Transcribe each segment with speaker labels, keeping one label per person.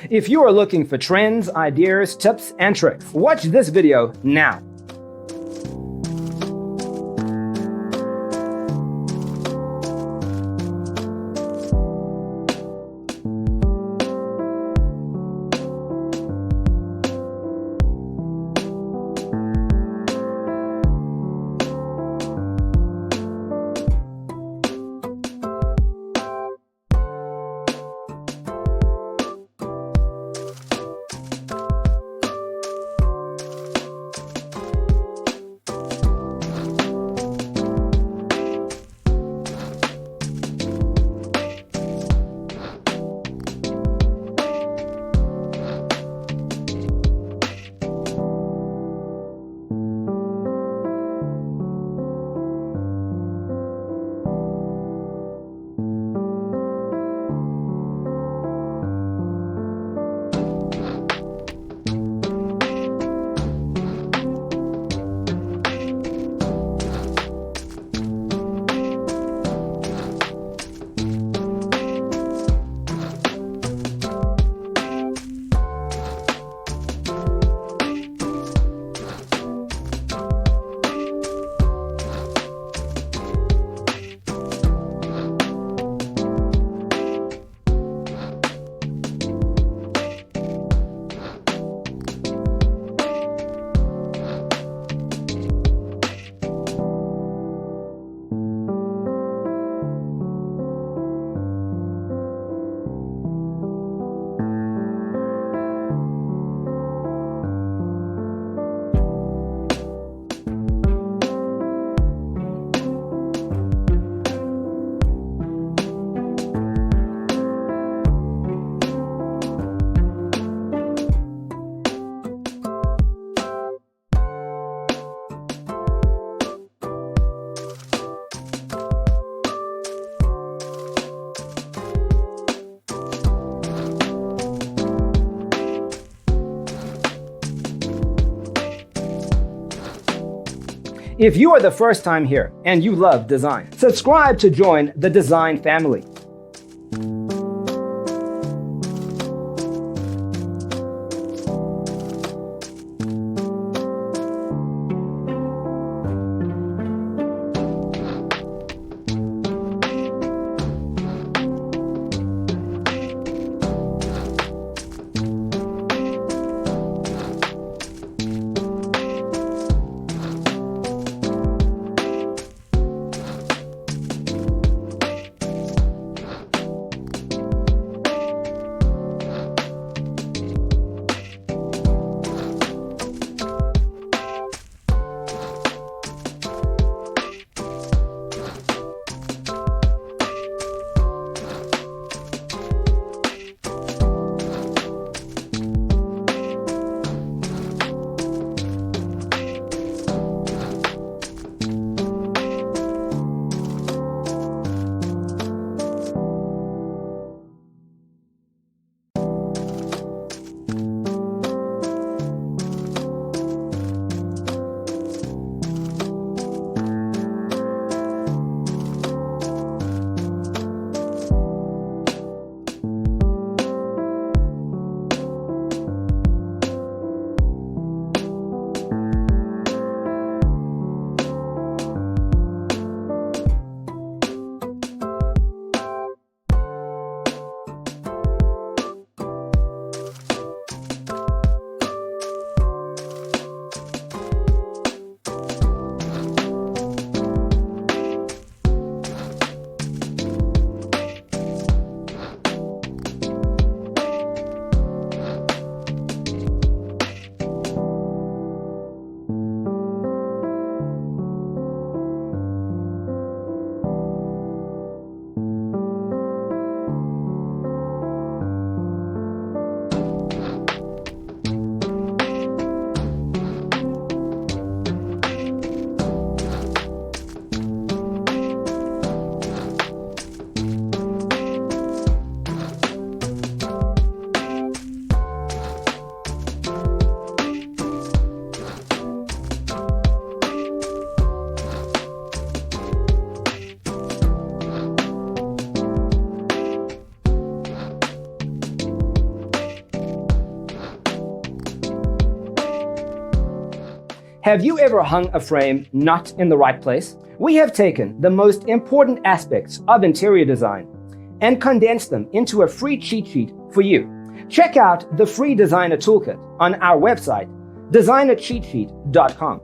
Speaker 1: If you are looking for trends, ideas, tips, and tricks, watch this video now. If you are the first time here and you love design, subscribe to join the design family. Have you ever hung a frame not in the right place? We have taken the most important aspects of interior design and condensed them into a free cheat sheet for you. Check out the free designer toolkit on our website, designercheatsheet.com.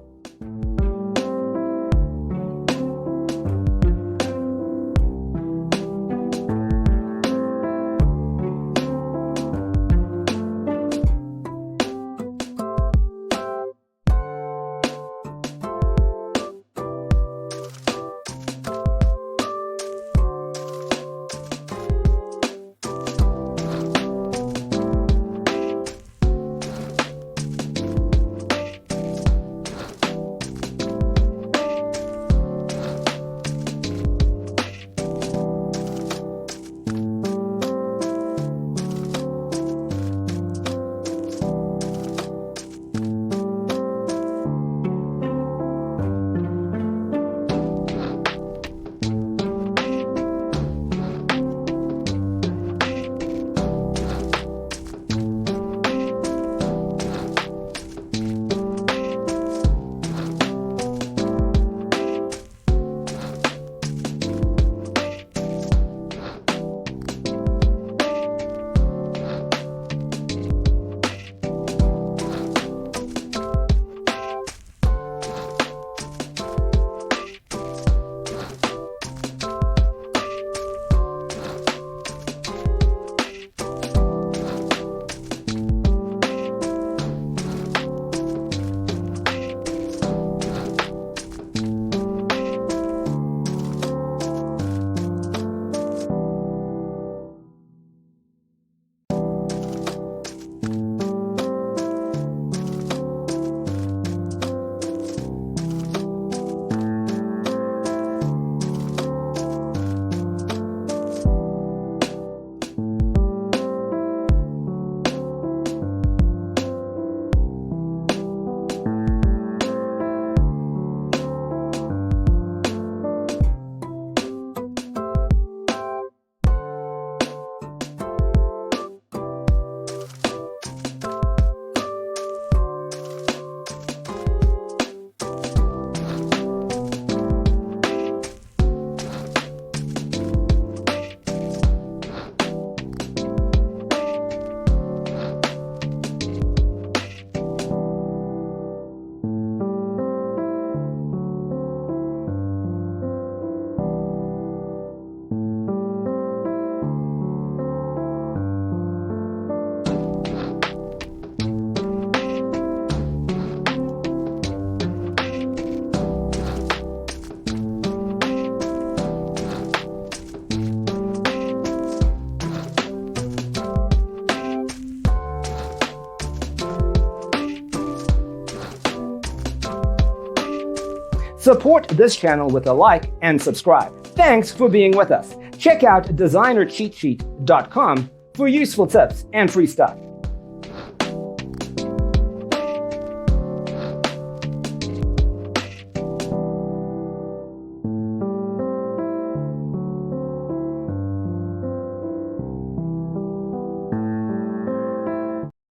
Speaker 1: Support this channel with a like and subscribe. Thanks for being with us. Check out designercheatsheet.com for useful tips and free stuff.